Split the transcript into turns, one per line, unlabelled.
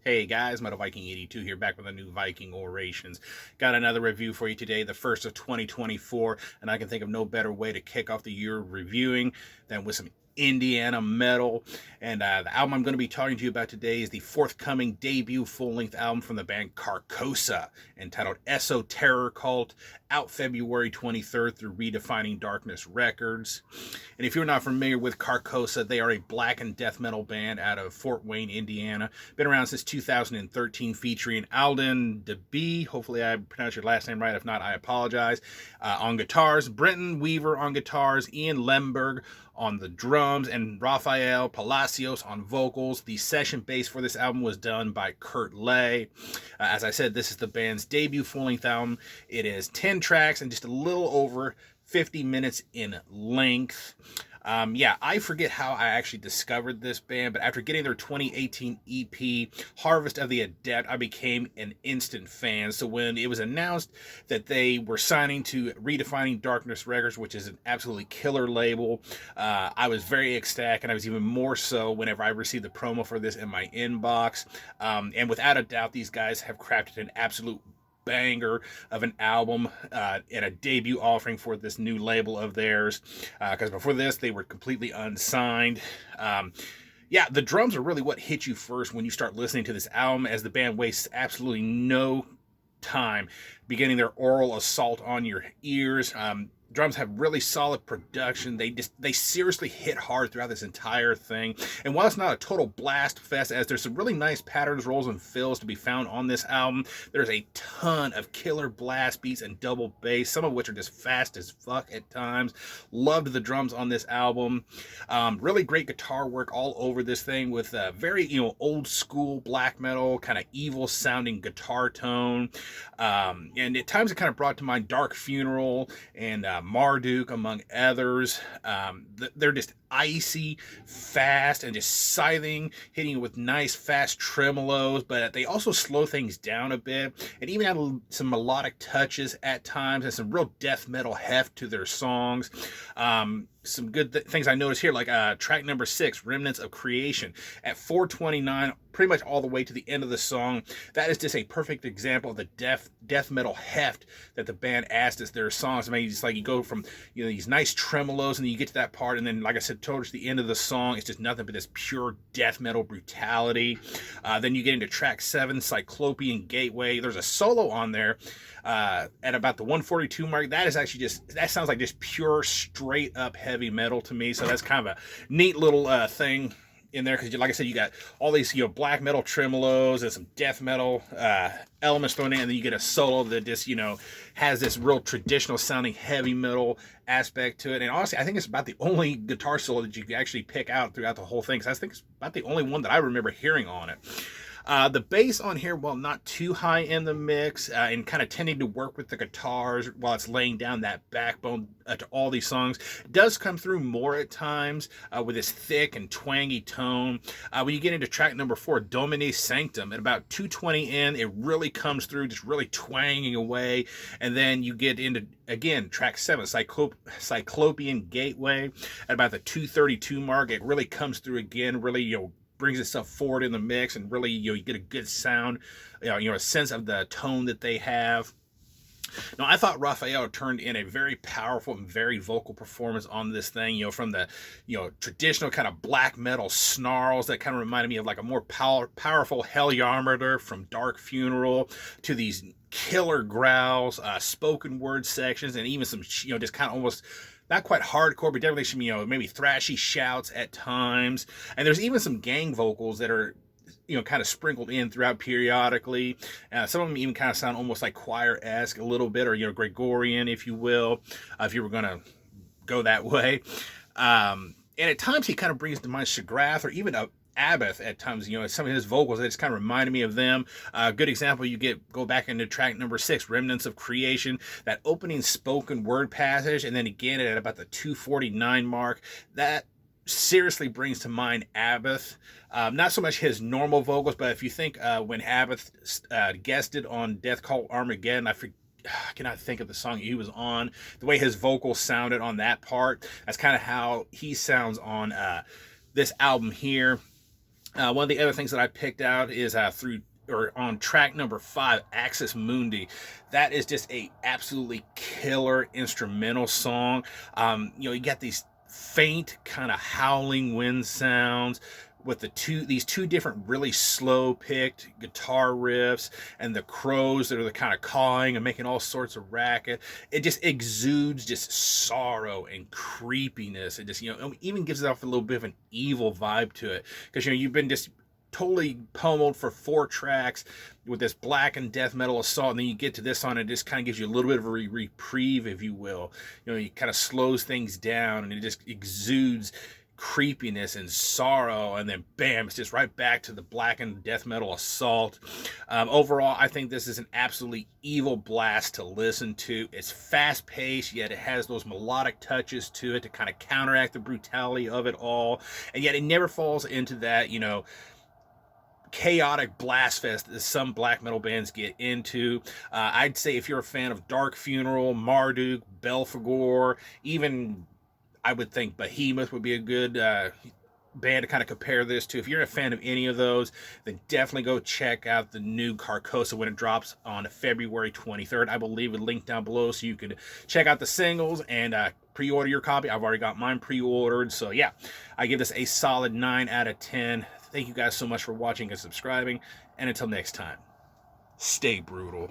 Hey guys, Metal Viking 82 here, back with a new Viking Orations. Got another review for you today, the first of 2024, and I can think of no better way to kick off the year reviewing than with some Indiana metal. And the album I'm going to be talking to you about today is the forthcoming debut full-length album from the band Karkosa, entitled Esoterrorcult, out February 23rd through Redefining Darkness Records. And if you're not familiar with Karkosa, they are a black and death metal band out of Fort Wayne, Indiana. Been around since 2013, featuring Alden DeBee, hopefully I pronounced your last name right, if not I apologize, on guitars, Brenton Weaver on guitars, Ian Lemberg on the drums, and Rafael Palacios on vocals. The session bass for this album was done by Kurt Lay. As I said, this is the band's debut full-length album. It is 10 tracks and just a little over 50 minutes in length. I forget how I actually discovered this band, but after getting their 2018 EP, Harvest of the Adept, I became an instant fan. So when it was announced that they were signing to Redefining Darkness Records, which is an absolutely killer label, I was very ecstatic, and I was even more so whenever I received the promo for this in my inbox. And without a doubt, these guys have crafted an absolute banger of an album and a debut offering for this new label of theirs, because before this they were completely unsigned. The drums are really what hits you first when you start listening to this album, as the band wastes absolutely no time beginning their oral assault on your ears. Drums have really solid production. They seriously hit hard throughout this entire thing. And while it's not a total blast fest, as there's some really nice patterns, rolls, and fills to be found on this album, there's a ton of killer blast beats and double bass, some of which are just fast as fuck at times. Loved the drums on this album. Really great guitar work all over this thing, with a very old school black metal kind of evil sounding guitar tone. And at times it kind of brought to mind Dark Funeral and Marduk, among others. They're just icy, fast, and just scything, hitting you with nice, fast tremolos, but they also slow things down a bit, and even add some melodic touches at times, and some real death metal heft to their songs. Some good things I noticed here, like track number 6, Remnants of Creation, at 4:29, pretty much all the way to the end of the song. That is just a perfect example of the death metal heft that the band adds to their songs. I mean, it's like you go from these nice tremolos, and then you get to that part, and then, like I said, towards the end of the song, it's just nothing but this pure death metal brutality. Then you get into track 7, Cyclopean Gateway. There's a solo on there at about the 142 mark. That sounds like just pure straight up heavy metal to me. So that's kind of a neat little thing in there, because like I said, you got all these black metal tremolos and some death metal elements thrown in, and then you get a solo that just has this real traditional sounding heavy metal aspect to it. And honestly, I think it's about the only guitar solo that you can actually pick out throughout the whole thing, because I think it's about the only one that I remember hearing on it. The bass on here, while not too high in the mix, and kind of tending to work with the guitars while it's laying down that backbone to all these songs, does come through more at times with this thick and twangy tone. When you get into track number 4, Domine Sanctum, at about 2:20 in, it really comes through, just really twanging away. And then you get into, again, track 7, Cyclopean Gateway, at about the 2:32 mark. It really comes through again, really, brings itself forward in the mix, and really, you get a good sound, a sense of the tone that they have. Now, I thought Rafael turned in a very powerful and very vocal performance on this thing, from the, traditional kind of black metal snarls that kind of reminded me of like a more powerful Helljarmarder from Dark Funeral, to these killer growls, spoken word sections, and even some, just kind of almost not quite hardcore, but definitely some, maybe thrashy shouts at times. And there's even some gang vocals that are, kind of sprinkled in throughout periodically. Some of them even kind of sound almost like choir-esque a little bit, or, Gregorian, if you will, if you were going to go that way. And at times he kind of brings to mind Shagrath, or even Abath at times, some of his vocals that just kind of reminded me of them. Good example, go back into track number 6, Remnants of Creation, that opening spoken word passage, and then again at about the 2:49 mark, that seriously brings to mind Abath. Not so much his normal vocals, but if you think when Abath guested on Death Cult Armageddon, I cannot think of the song he was on, the way his vocals sounded on that part, that's kind of how he sounds on this album here. One of the other things that I picked out is through or on track number 5, Axis Mundi. That is just a absolutely killer instrumental song. You get these faint kind of howling wind sounds with these two different really slow picked guitar riffs, and the crows that are the kind of cawing and making all sorts of racket. It just exudes just sorrow and creepiness. It just even gives it off a little bit of an evil vibe to it, because you've been just totally pummeled for 4 tracks with this black and death metal assault, and then you get to this song, and it just kind of gives you a little bit of a reprieve, if you will. It kind of slows things down, and it just exudes creepiness and sorrow, and then bam, it's just right back to the black and death metal assault. Overall, I think this is an absolutely evil blast to listen to. It's fast paced, yet it has those melodic touches to it to kind of counteract the brutality of it all, and yet it never falls into that chaotic blast fest that some black metal bands get into. I'd say if you're a fan of Dark Funeral, Marduk, Belphegor, even I would think Behemoth would be a good band to kind of compare this to. If you're a fan of any of those, then definitely go check out the new Karkosa when it drops on February 23rd. I believe it's linked down below, so you can check out the singles and pre-order your copy. I've already got mine pre-ordered, so yeah, I give this a solid 9 out of 10. Thank you guys so much for watching and subscribing, and until next time, stay brutal.